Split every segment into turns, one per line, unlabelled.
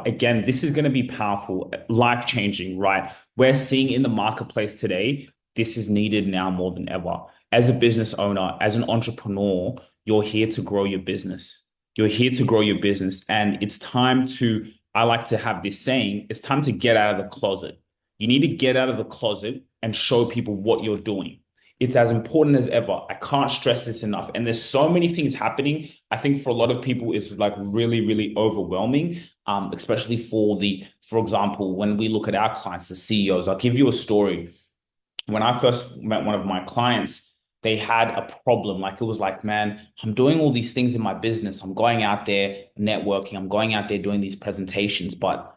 again, this is going to be powerful, life-changing, right? We're seeing in the marketplace today, this is needed now more than ever. As a business owner, as an entrepreneur, you're here to grow your business. You're here to grow your business. And it's time to, I like to have this saying, it's time to get out of the closet. You need to get out of the closet and show people what you're doing. It's as important as ever. I can't stress this enough. And there's so many things happening. I think for a lot of people, it's like really, really overwhelming, especially for example, when we look at our clients, the CEOs. I'll give you a story. When I first met one of my clients, they had a problem. Like it was like, man, I'm doing all these things in my business. I'm going out there networking. I'm going out there doing these presentations, but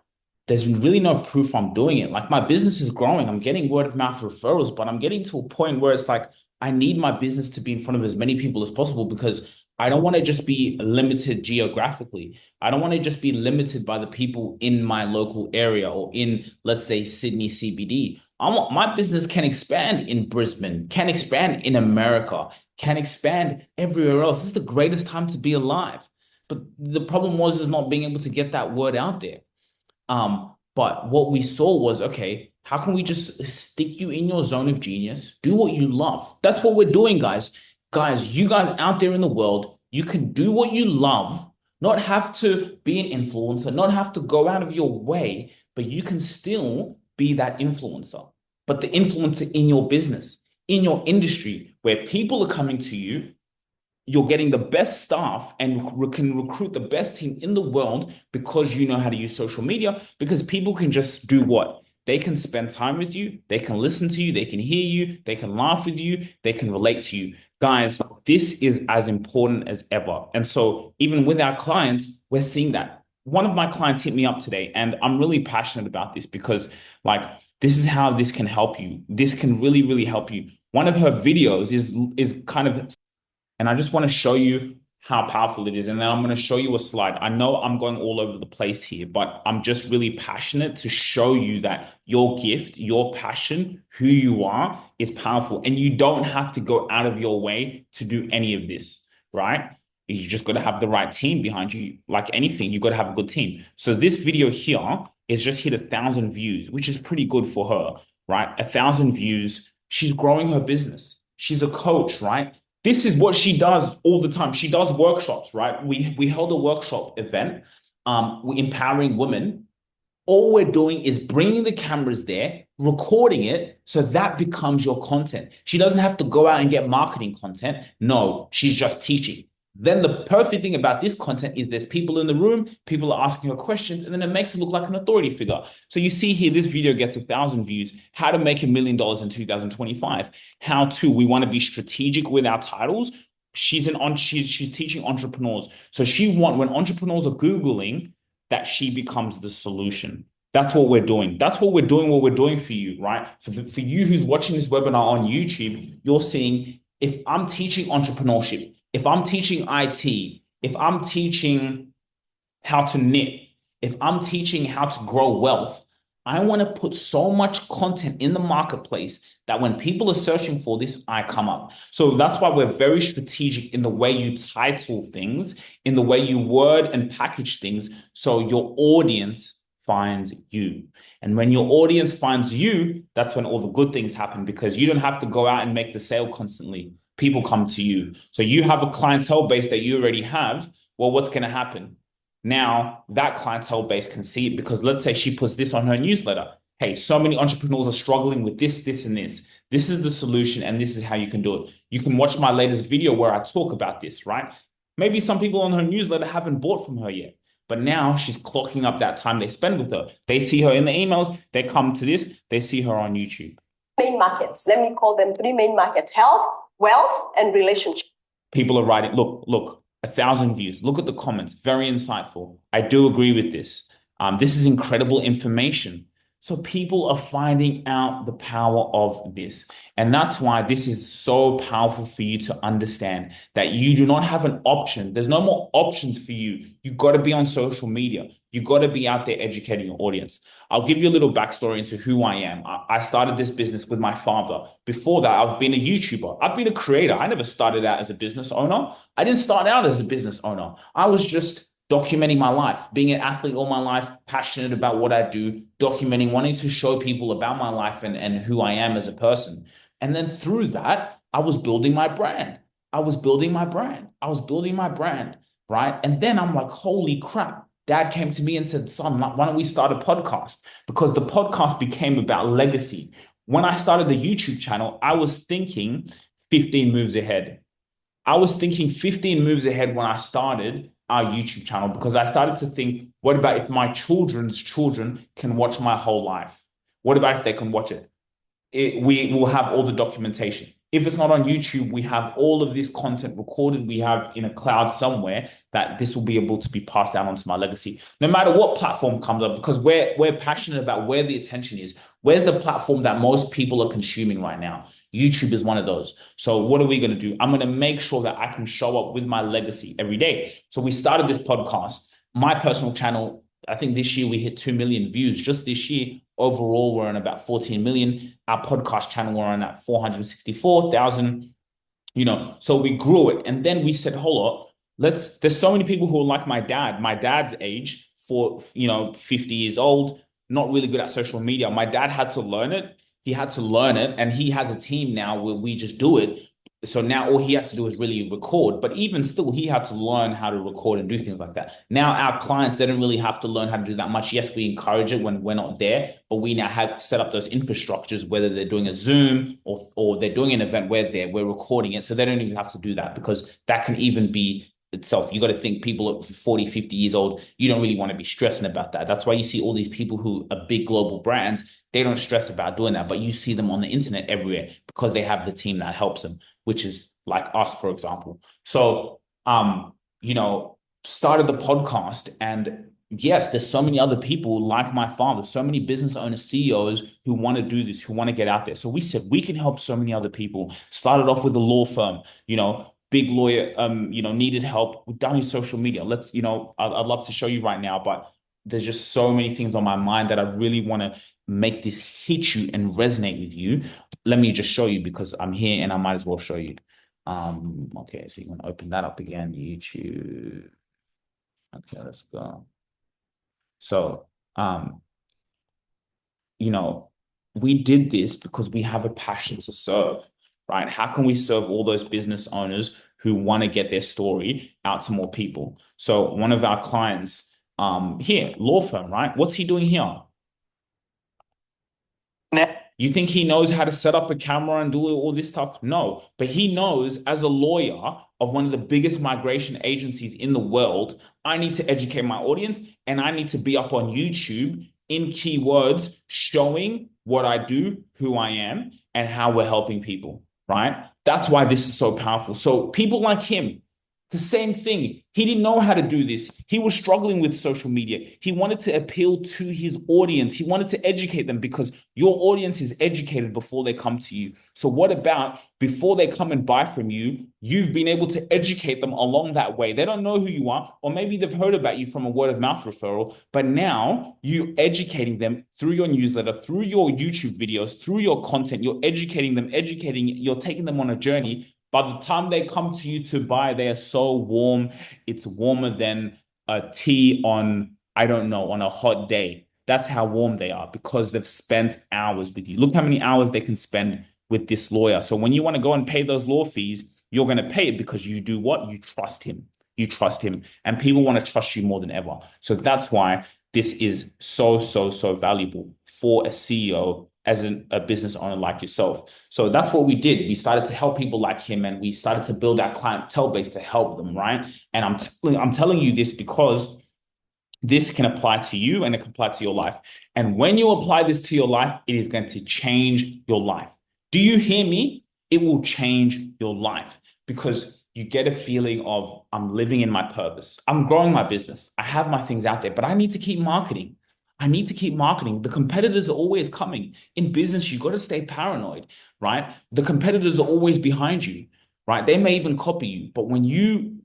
there's really no proof I'm doing it. Like my business is growing. I'm getting word of mouth referrals, but I'm getting to a point where it's like, I need my business to be in front of as many people as possible because I don't want to just be limited geographically. I don't want to just be limited by the people in my local area or in, let's say, Sydney CBD. I want my business can expand in Brisbane, can expand in America, can expand everywhere else. This is the greatest time to be alive. But the problem was is not being able to get that word out there. But what we saw was, okay, how can we just stick you in your zone of genius? Do what you love. That's what we're doing, guys. Guys, you guys out there in the world, you can do what you love, not have to be an influencer, not have to go out of your way, but you can still be that influencer. But the influencer in your business, in your industry, where people are coming to you, you're getting the best staff and can recruit the best team in the world because you know how to use social media, because people can just do what? They can spend time with you, they can listen to you, they can hear you, they can laugh with you, they can relate to you. Guys, this is as important as ever. And so even with our clients, we're seeing that. One of my clients hit me up today, and I'm really passionate about this because like this is how this can help you. This can really, really help you. One of her videos is kind of, and I just want to show you how powerful it is. And then I'm going to show you a slide. I know I'm going all over the place here, but I'm just really passionate to show you that your gift, your passion, who you are is powerful. And you don't have to go out of your way to do any of this, right? You just got to have the right team behind you. Like anything, you got to have a good team. So this video here is just hit 1,000 views, which is pretty good for her, right? 1,000 views. She's growing her business. She's a coach, right? This is what she does all the time. She does workshops, right? We held a workshop event, we're empowering women. All we're doing is bringing the cameras there, recording it, so that becomes your content. She doesn't have to go out and get marketing content. No, she's just teaching. Then the perfect thing about this content is there's people in the room, people are asking her questions, and then it makes her look like an authority figure. So you see here, this video gets 1,000 views, how to make $1 million in 2025, how to, we want to be strategic with our titles. She's teaching entrepreneurs. So when entrepreneurs are Googling, that she becomes the solution. That's what we're doing. That's what we're doing for you, right? For you who's watching this webinar on YouTube, you're seeing if I'm teaching entrepreneurship, if I'm teaching IT, if I'm teaching how to knit, if I'm teaching how to grow wealth, I want to put so much content in the marketplace that when people are searching for this, I come up. So that's why we're very strategic in the way you title things, in the way you word and package things, so your audience finds you. And when your audience finds you, that's when all the good things happen, because you don't have to go out and make the sale constantly. People come to you. So you have a clientele base that you already have. Well, what's going to happen? Now that clientele base can see it, because let's say she puts this on her newsletter. Hey, so many entrepreneurs are struggling with this, this, and this. This is the solution, and this is how you can do it. You can watch my latest video where I talk about this, right? Maybe some people on her newsletter haven't bought from her yet, but now she's clocking up that time they spend with her. They see her in the emails, they come to this, they see her on YouTube.
Main markets. Let me call them 3 main markets: health, wealth, and relationship.
People are writing, look, 1,000 views. Look at the comments. Very insightful. I do agree with this. This is incredible information. So people are finding out the power of this. And that's why this is so powerful for you to understand that you do not have an option. There's no more options for you. You've got to be on social media. You've got to be out there educating your audience. I'll give you a little backstory into who I am. I started this business with my father. Before that, I've been a YouTuber. I've been a creator. I never started out as a business owner. I didn't start out as a business owner. I was just documenting my life, being an athlete all my life, passionate about what I do, documenting, wanting to show people about my life and who I am as a person. And then through that, I was building my brand. I was building my brand. I was building my brand, right? And then I'm like, holy crap. Dad came to me and said, son, why don't we start a podcast? Because the podcast became about legacy. When I started the YouTube channel, I was thinking 15 moves ahead. I was thinking 15 moves ahead when I started our YouTube channel because I started to think, what about if my children's children can watch my whole life? What about if they can watch it? We will have all the documentation. If it's not on YouTube, we have all of this content recorded. We have in a cloud somewhere that this will be able to be passed down onto my legacy, no matter what platform comes up, because we're passionate about where the attention is. Where's the platform that most people are consuming right now? YouTube is one of those. So what are we going to do? I'm going to make sure that I can show up with my legacy every day. So we started this podcast. My personal channel, I think this year we hit 2 million views just this year. Overall, we're on about 14 million. Our podcast channel, we're on at 464,000, so we grew it. And then we said, hold up, there's so many people who are like my dad's age, 50 years old, not really good at social media. My dad had to learn it. He had to learn it. And he has a team now where we just do it. So now all he has to do is really record. But even still, he had to learn how to record and do things like that. Now our clients, they don't really have to learn how to do that much. Yes, we encourage it when we're not there, but we now have set up those infrastructures, whether they're doing a Zoom or they're doing an event where we're recording it. So they don't even have to do that because that can even be itself. You got to think people at 40, 50 years old, you don't really want to be stressing about that. That's why you see all these people who are big global brands, they don't stress about doing that, but you see them on the internet everywhere because they have the team that helps them, which is like us, for example. So, started the podcast, and yes, there's so many other people like my father, so many business owners, CEOs who want to do this, who want to get out there. So we said we can help so many other people. Started off with a law firm, big lawyer, needed help. We've done his social media. I'd love to show you right now, but there's just so many things on my mind that I really want to make this hit you and resonate with you. Let me just show you because I'm here and I might as well show you. Okay, so you want to open that up again, YouTube. Okay, let's go. So, we did this because we have a passion to serve, right? How can we serve all those business owners who want to get their story out to more people? So one of our clients, here, law firm, right? What's he doing here? You think he knows how to set up a camera and do all this stuff? No, but he knows as a lawyer of one of the biggest migration agencies in the world, I need to educate my audience and I need to be up on YouTube in keywords showing what I do, who I am, and how we're helping people, right? That's why this is so powerful. So people like him, the same thing. He didn't know how to do this. He was struggling with social media. He wanted to appeal to his audience. He wanted to educate them because your audience is educated before they come to you. So what about before they come and buy from you, you've been able to educate them along that way. They don't know who you are, or maybe they've heard about you from a word of mouth referral, but now you're educating them through your newsletter, through your YouTube videos, through your content. You're educating them, you're taking them on a journey. By the time they come to you to buy, they are so warm. It's warmer than a tea on, I don't know, on a hot day. That's how warm they are because they've spent hours with you. Look how many hours they can spend with this lawyer. So when you want to go and pay those law fees, you're going to pay it because you do what? You trust him. You trust him. And people want to trust you more than ever. So that's why this is so, so, so valuable for a CEO as a business owner like yourself. So that's what we did. We started to help people like him and we started to build our clientele base to help them, right? And I'm telling you this because this can apply to you and it can apply to your life. And when you apply this to your life, it is going to change your life. Do you hear me? It will change your life because you get a feeling of I'm living in my purpose. I'm growing my business. I have my things out there, but I need to keep marketing. I need to keep marketing. The competitors are always coming. In business, you got to stay paranoid, right? The competitors are always behind you, right? They may even copy you, but when you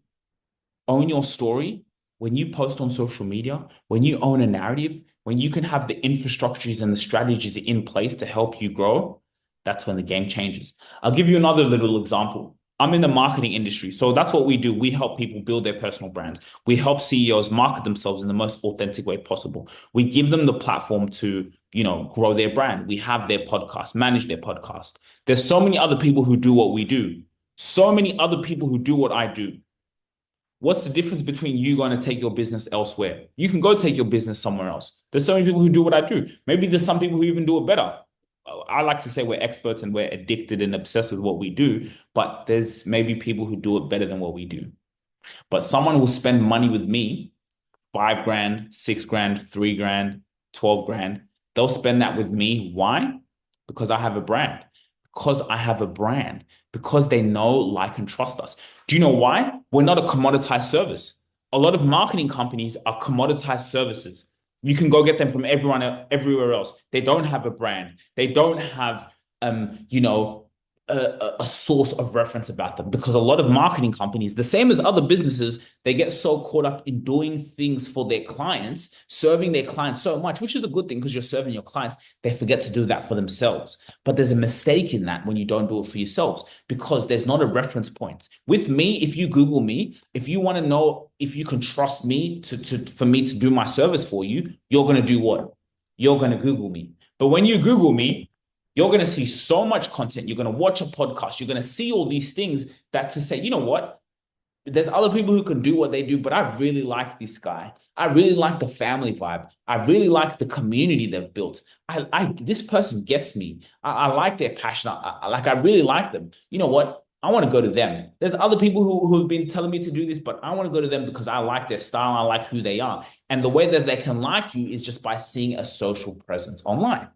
own your story, when you post on social media, when you own a narrative, when you can have the infrastructures and the strategies in place to help you grow, that's when the game changes. I'll give you another little example. I'm in the marketing industry. So that's what we do. We help people build their personal brands. We help CEOs market themselves in the most authentic way possible. We give them the platform to, grow their brand. We have their podcast, manage their podcast. There's so many other people who do what we do. So many other people who do what I do. What's the difference between you going to take your business elsewhere? You can go take your business somewhere else. There's so many people who do what I do. Maybe there's some people who even do it better. I like to say we're experts and we're addicted and obsessed with what we do, but there's maybe people who do it better than what we do. But someone will spend money with me, 5 grand, 6 grand, 3 grand, 12 grand. They'll spend that with me. Why? Because I have a brand. Because I have a brand. Because they know, like, and trust us. Do you know why? We're not a commoditized service. A lot of marketing companies are commoditized services. You can go get them from everywhere else. They don't have a brand. They don't have, a source of reference about them, because a lot of marketing companies, the same as other businesses, they get so caught up in doing things for their clients, serving their clients so much, which is a good thing because you're serving your clients. They forget to do that for themselves. But there's a mistake in that when you don't do it for yourselves, because there's not a reference point. With me, if you Google me, if you want to know if you can trust me for me to do my service for you, you're going to do what? You're going to Google me. But when you Google me, you're going to see so much content. You're going to watch a podcast. You're going to see all these things that to say, you know what? There's other people who can do what they do, but I really like this guy. I really like the family vibe. I really like the community they've built. This person gets me. I like their passion. I really like them. You know what? I want to go to them. There's other people who have been telling me to do this, but I want to go to them because I like their style. I like who they are. And the way that they can like you is just by seeing a social presence online.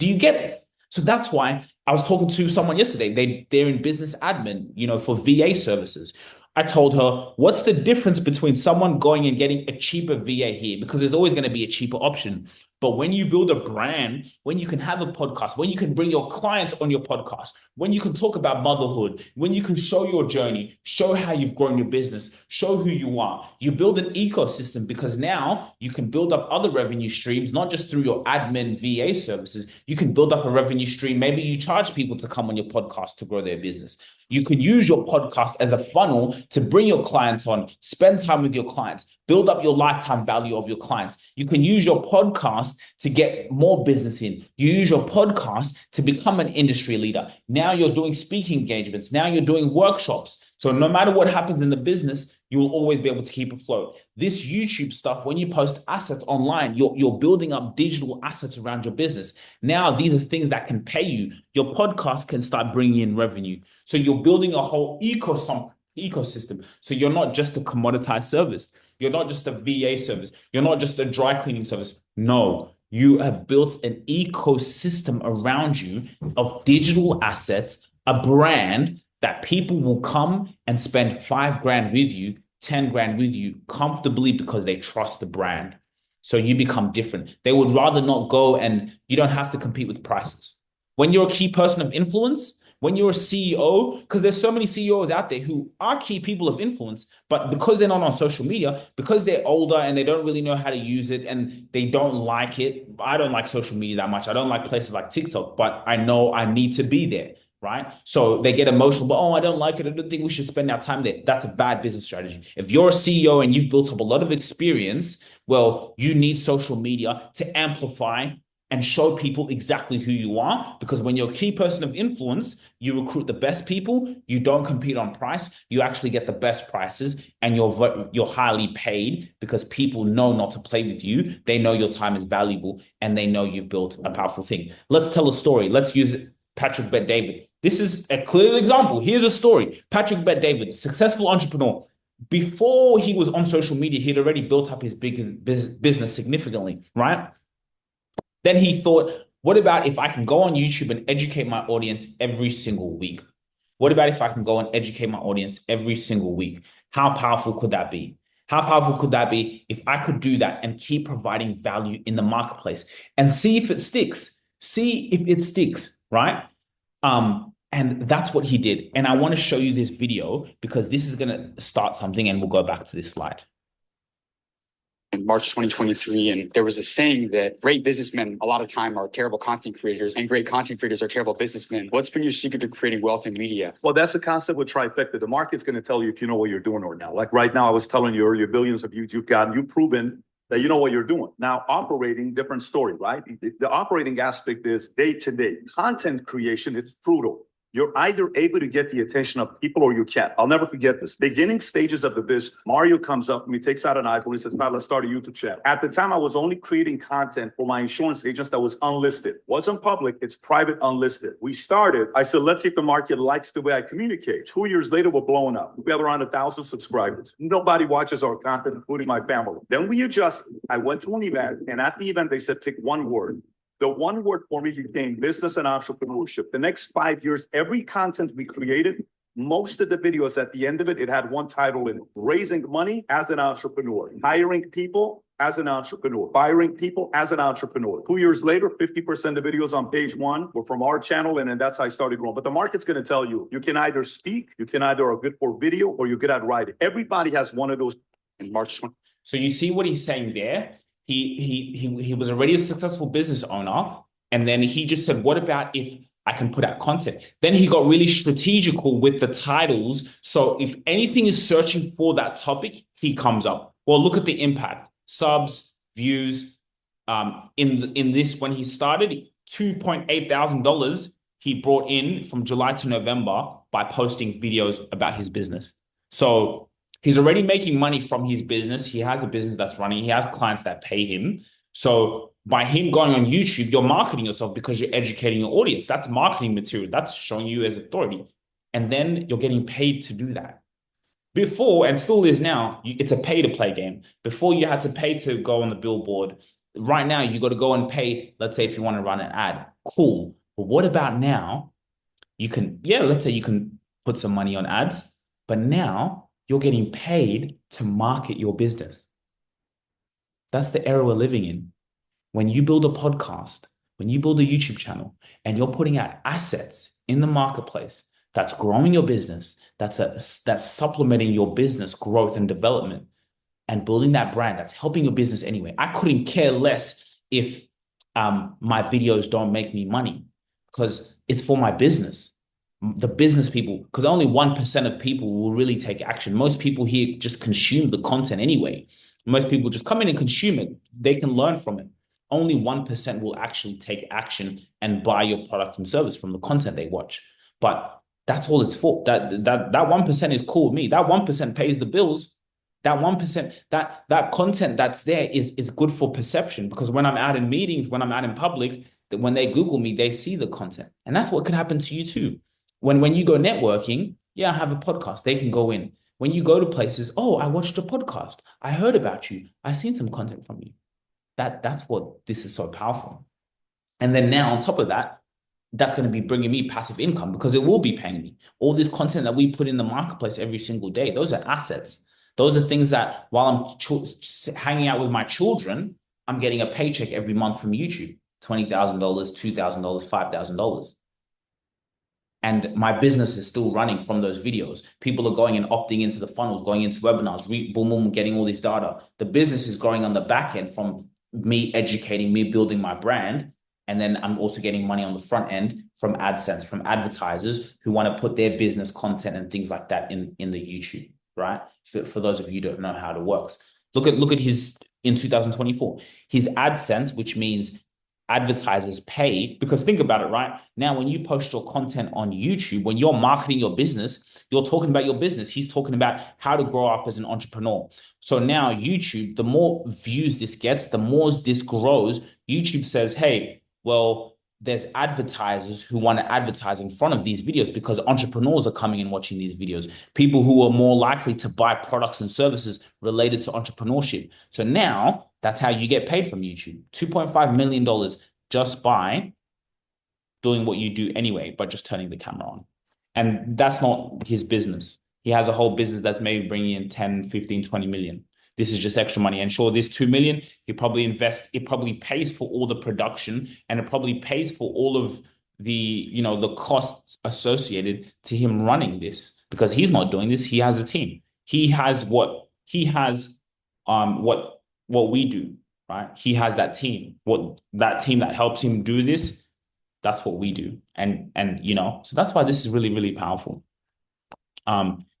Do you get it? So that's why I was talking to someone yesterday. They're in business admin, for VA services. I told her, what's the difference between someone going and getting a cheaper VA here? Because there's always going to be a cheaper option. But when you build a brand, when you can have a podcast, when you can bring your clients on your podcast, when you can talk about motherhood, when you can show your journey, show how you've grown your business, show who you are, you build an ecosystem, because now you can build up other revenue streams, not just through your admin VA services. You can build up a revenue stream. Maybe you charge people to come on your podcast to grow their business. You can use your podcast as a funnel to bring your clients on, spend time with your clients, build up your lifetime value of your clients. You can use your podcast to get more business in. You use your podcast to become an industry leader. Now you're doing speaking engagements. Now you're doing workshops. So no matter what happens in the business, you will always be able to keep afloat. This YouTube stuff, when you post assets online, you're building up digital assets around your business. Now, these are things that can pay you. Your podcast can start bringing in revenue. So you're building a whole ecosystem. So you're not just a commoditized service. You're not just a VA service. You're not just a dry cleaning service. No, you have built an ecosystem around you of digital assets, a brand that people will come and spend 5 grand with you, 10 grand with you comfortably because they trust the brand. So you become different. They would rather not go, and you don't have to compete with prices. When you're a key person of influence, when you're a CEO, because there's so many CEOs out there who are key people of influence, but because they're not on social media, because they're older and they don't really know how to use it and they don't like it. I don't like social media that much. I don't like places like TikTok, but I know I need to be there, right? So they get emotional, but I don't like it. I don't think we should spend our time there. That's a bad business strategy. If you're a CEO and you've built up a lot of experience, well, you need social media to amplify and show people exactly who you are. Because when you're a key person of influence, you recruit the best people. You don't compete on price. You actually get the best prices, and you're highly paid because people know not to play with you. They know your time is valuable, and they know you've built a powerful thing. Let's tell a story. Let's use Patrick Bet David. This is a clear example. Here's a story. Patrick Bet David, successful entrepreneur. Before he was on social media, he'd already built up his big business significantly, right? Then he thought, what about if I can go on YouTube and educate my audience every single week? What about if I can go and educate my audience every single week? How powerful could that be? How powerful could that be if I could do that and keep providing value in the marketplace and see if it sticks? See if it sticks, right? And that's what he did. And I want to show you this video because this is going to start something, and we'll go back to this slide.
in March 2023, and there was a saying that great businessmen a lot of time are terrible content creators, and great content creators are terrible businessmen. What's been your secret to creating wealth in media?
Well, that's the concept with trifecta. The market's going to tell you if you know what you're doing or not. Like right now, I was telling you earlier, billions of views you've gotten, you've proven that you know what you're doing. Now, operating, different story, right? The operating aspect is day to day. Content creation, it's brutal. You're either able to get the attention of people or you can't. I'll never forget this. Beginning stages of the business, Mario comes up to me, takes out an iPhone, he says, let's start a YouTube channel. At the time, I was only creating content for my insurance agents that was unlisted. Wasn't public, it's private, unlisted. We started, I said, let's see if the market likes the way I communicate. 2 years later, we're blowing up. We have around 1,000 subscribers. Nobody watches our content, including my family. Then we adjusted. I went to an event, and at the event, they said, pick one word. The one word for me became business and entrepreneurship. The next 5 years, every content we created, most of the videos at the end of it, it had one title in it: raising money as an entrepreneur, hiring people as an entrepreneur, firing people as an entrepreneur. 2 years later, 50% of the videos on page one were from our channel, and then that's how I started growing. But the market's going to tell you, you can either speak, you can either are good for video, or you're good at writing. Everybody has one of those.
In March 20.
So you see what he's saying there? He was already a successful business owner, and then he just said, what about if I can put out content? Then he got really strategical with the titles. So if anything is searching for that topic, he comes up. Well, look at the impact. Subs, views. In this, when he started, $2.8 thousand he brought in from July to November by posting videos about his business. So he's already making money from his business. He has a business that's running. He has clients that pay him. So by him going on YouTube, you're marketing yourself because you're educating your audience. That's marketing material. That's showing you as authority. And then you're getting paid to do that. Before, and still is now, it's a pay-to-play game. Before, you had to pay to go on the billboard. Right now, you got to go and pay, let's say if you want to run an ad. Cool. But what about now? You can, let's say you can put some money on ads, but now you're getting paid to market your business. That's the era we're living in. When you build a podcast, when you build a YouTube channel, and you're putting out assets in the marketplace that's growing your business, that's supplementing your business growth and development, and building that brand that's helping your business anyway. I couldn't care less if my videos don't make me money, because it's for my business. The business people, because only 1% of people will really take action. Most people here just consume the content anyway. Most people just come in and consume it. They can learn from it. Only 1% will actually take action and buy your product and service from the content they watch. But that's all it's for. That 1% is cool with me. That 1% pays the bills. That 1%, that content that's there is good for perception, because when I'm out in meetings, when I'm out in public, when they Google me, they see the content. And that's what could happen to you too. When you go networking, I have a podcast, they can go in. When you go to places, oh, I watched a podcast. I heard about you. I seen some content from you. That's what this is so powerful. And then now on top of that, that's going to be bringing me passive income, because it will be paying me. All this content that we put in the marketplace every single day, those are assets. Those are things that while I'm hanging out with my children, I'm getting a paycheck every month from YouTube, $20,000, $2,000, $5,000. And my business is still running from those videos. People are going and opting into the funnels, going into webinars, boom, boom, getting all this data. The business is growing on the back end from me educating, me building my brand. And then I'm also getting money on the front end from AdSense, from advertisers who want to put their business content and things like that in the YouTube, right? For those of you who don't know how it works. Look at his, in 2024, his AdSense, which means advertisers pay, because think about it, right? Now, when you post your content on YouTube, when you're marketing your business, you're talking about your business. He's talking about how to grow up as an entrepreneur. So now YouTube, the more views this gets, the more this grows. YouTube says, hey, well, there's advertisers who want to advertise in front of these videos, because entrepreneurs are coming and watching these videos, people who are more likely to buy products and services related to entrepreneurship. So now that's how you get paid from YouTube. $2.5 million just by doing what you do anyway, by just turning the camera on. And that's not his business. He has a whole business that's maybe bringing in 10, 15, 20 million. This is just extra money. And sure, this 2 million, he probably invests, it probably pays for all the production, and it probably pays for all of the, the costs associated to him running this, because he's not doing this. He has a team. He has what what we do, right? He has that team. What that team that helps him do this, that's what we do. And so that's why this is really, really powerful.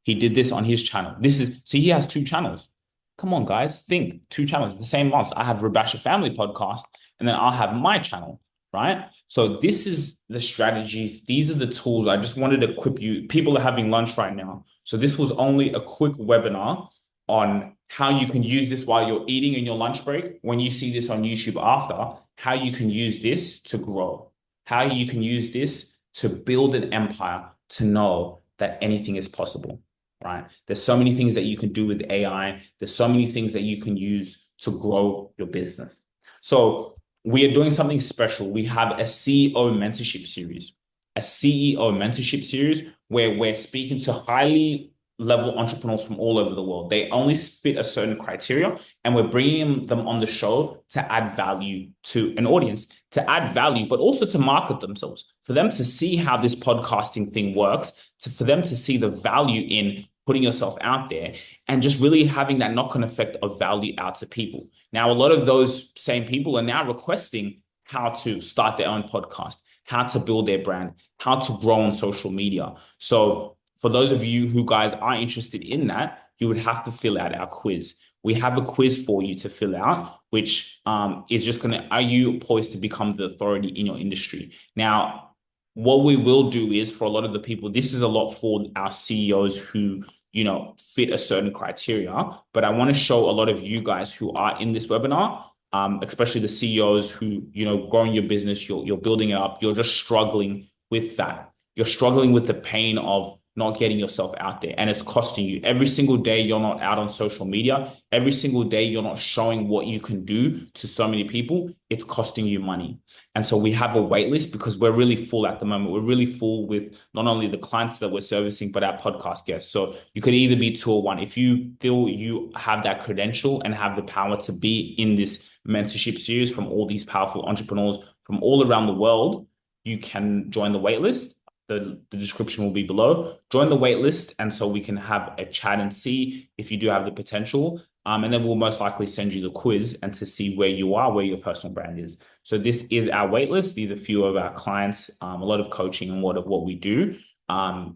He did this on his channel. See, he has two channels. Come on, guys, think two channels, the same ones. I have Rubasha Family Podcast, and then I'll have my channel, right? So this is the strategies. These are the tools. I just wanted to equip you. People are having lunch right now. So this was only a quick webinar on how you can use this while you're eating in your lunch break. When you see this on YouTube after, how you can use this to grow, how you can use this to build an empire, to know that anything is possible, right? There's so many things that you can do with AI. There's so many things that you can use to grow your business. So we are doing something special. We have a CEO mentorship series, where we're speaking to highly level entrepreneurs from all over the world. They only fit a certain criteria, and we're bringing them on the show to add value to an audience, to add value, but also to market themselves, for them to see how this podcasting thing works, for them to see the value in putting yourself out there and just really having that knock-on effect of value out to people. Now, a lot of those same people are now requesting how to start their own podcast, how to build their brand, how to grow on social media. So for those of you who guys are interested in that, you would have to fill out our quiz. We have a quiz for you to fill out, which is just are you poised to become the authority in your industry? Now, what we will do is, for a lot of the people, this is a lot for our CEOs who, fit a certain criteria, but I want to show a lot of you guys who are in this webinar, especially the CEOs who, growing your business, you're building it up, you're just struggling with that. You're struggling with the pain of not getting yourself out there, and it's costing you. Every single day you're not out on social media, every single day you're not showing what you can do to so many people, it's costing you money. And so we have a wait list because we're really full at the moment. We're really full with not only the clients that we're servicing, but our podcast guests. So you could either be 2 or 1. If you feel you have that credential and have the power to be in this mentorship series from all these powerful entrepreneurs from all around the world, you can join the wait list. The description will be below. Join the wait list, and so we can have a chat and see if you do have the potential. And then we'll most likely send you the quiz and to see where you are, where your personal brand is. So this is our wait list. These are a few of our clients, a lot of coaching and a lot of what we do.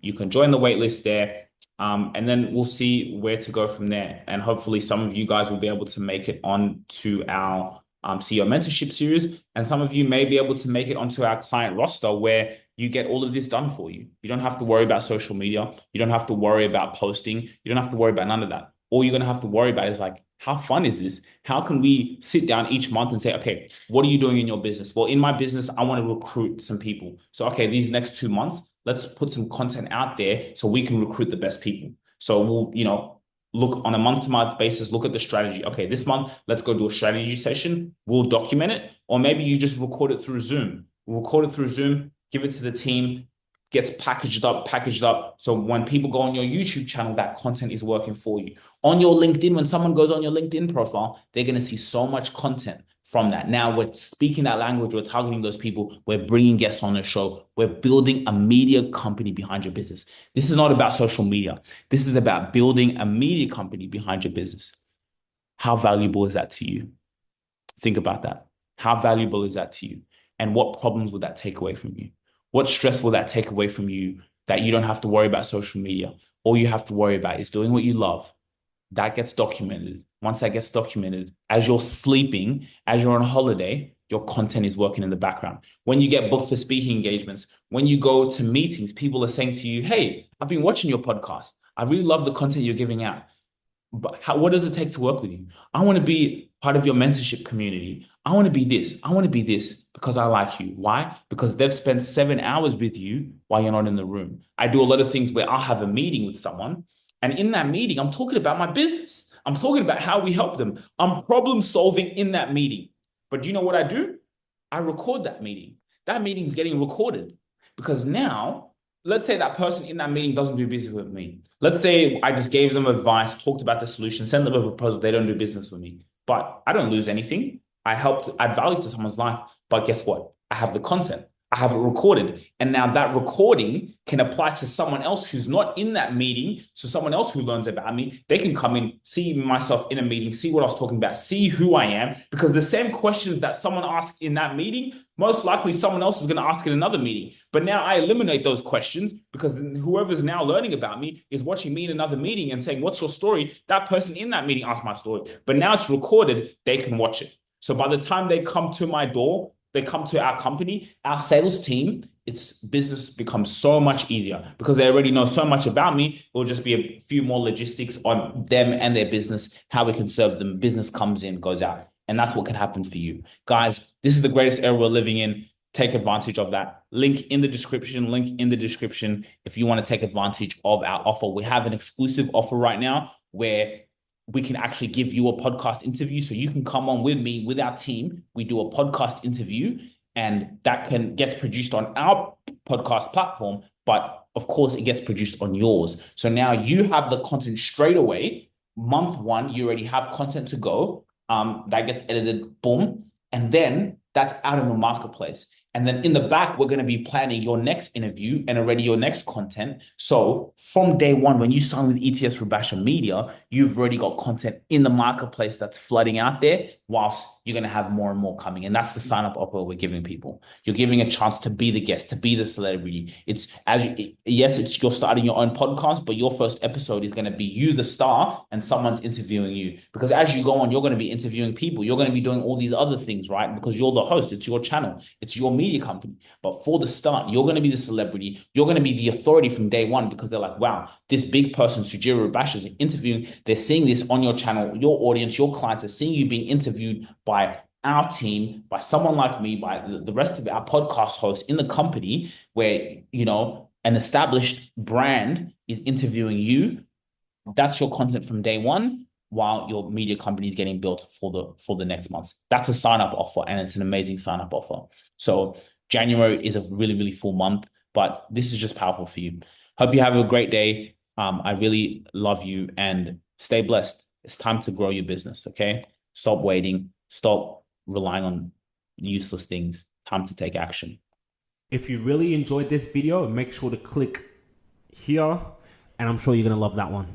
You can join the wait list there. And then we'll see where to go from there. And hopefully some of you guys will be able to make it on to our CEO mentorship series. And some of you may be able to make it onto our client roster, where you get all of this done for you. You don't have to worry about social media. You don't have to worry about posting. You don't have to worry about none of that. All you're going to have to worry about is like, how fun is this? How can we sit down each month and say, okay, what are you doing in your business? Well, in my business, I want to recruit some people. So, okay, these next 2 months, let's put some content out there so we can recruit the best people. So we'll, look on a month-to-month basis, look at the strategy. Okay, this month, let's go do a strategy session. We'll document it. Or maybe you just record it through Zoom. We'll record it through Zoom, give it to the team, gets packaged up. So when people go on your YouTube channel, that content is working for you. On your LinkedIn, when someone goes on your LinkedIn profile, they're going to see so much content from that. Now we're speaking that language. We're targeting those people. We're bringing guests on the show. We're building a media company behind your business. This is not about social media. This is about building a media company behind your business. How valuable is that to you? Think about that. How valuable is that to you? And what problems would that take away from you? What stress will that take away from you that you don't have to worry about social media? All you have to worry about is doing what you love. That gets documented. Once that gets documented, as you're sleeping, as you're on holiday, your content is working in the background. When you get booked for speaking engagements, when you go to meetings, people are saying to you, hey, I've been watching your podcast. I really love the content you're giving out. But what does it take to work with you? I want to be part of your mentorship community. I want to be this. I want to be this because I like you. Why? Because they've spent 7 hours with you while you're not in the room. I do a lot of things where I'll have a meeting with someone, and in that meeting, I'm talking about my business. I'm talking about how we help them. I'm problem solving in that meeting. But do you know what I do? I record that meeting. That meeting is getting recorded because now, let's say that person in that meeting doesn't do business with me. Let's say I just gave them advice, talked about the solution, sent them a proposal. They don't do business with me, but I don't lose anything. I helped add value to someone's life. But guess what? I have the content. I have it recorded. And now that recording can apply to someone else who's not in that meeting. So someone else who learns about me, they can come in, see myself in a meeting, see what I was talking about, see who I am, because the same questions that someone asked in that meeting, most likely someone else is going to ask in another meeting. But now I eliminate those questions because whoever's now learning about me is watching me in another meeting and saying, what's your story? That person in that meeting asked my story. But now it's recorded, they can watch it. So by the time they come to my door, they come to our company, our sales team, its business becomes so much easier because they already know so much about me. It'll just be a few more logistics on them and their business, how we can serve them. Business comes in, goes out. And that's what can happen for you. Guys, this is the greatest era we're living in. Take advantage of that. Link in the description if you want to take advantage of our offer. We have an exclusive offer right now where we can actually give you a podcast interview. So you can come on with me, with our team. We do a podcast interview and that gets produced on our podcast platform. But of course, it gets produced on yours. So now you have the content straight away. Month one, you already have content to go. That gets edited, boom. And then that's out in the marketplace. And then in the back, we're going to be planning your next interview and already your next content. So from day one, when you sign with ETS Rubasha Media, you've already got content in the marketplace that's flooding out there, whilst you're going to have more and more coming. And that's the sign up offer we're giving people. You're giving a chance to be the guest, to be the celebrity. Yes, you're starting your own podcast, but your first episode is going to be you, the star, and someone's interviewing you. Because as you go on, you're going to be interviewing people. You're going to be doing all these other things, right? Because you're the host. It's your channel. It's your media company. But for the start, you're going to be the celebrity. You're going to be the authority from day one because they're like, wow, this big person, Sugira Rubasha, is interviewing. They're seeing this on your channel. Your audience, your clients are seeing you being interviewed by our team, by someone like me, by the rest of our podcast hosts in the company where, an established brand is interviewing you. That's your content from day one, while your media company is getting built for the next month. That's a sign-up offer, and it's an amazing sign-up offer. So January is a really, really full month, but this is just powerful for you. Hope you have a great day. I really love you and stay blessed. It's time to grow your business, okay? Stop waiting. Stop relying on useless things. Time to take action.
If you really enjoyed this video, make sure to click here, and I'm sure you're going to love that one.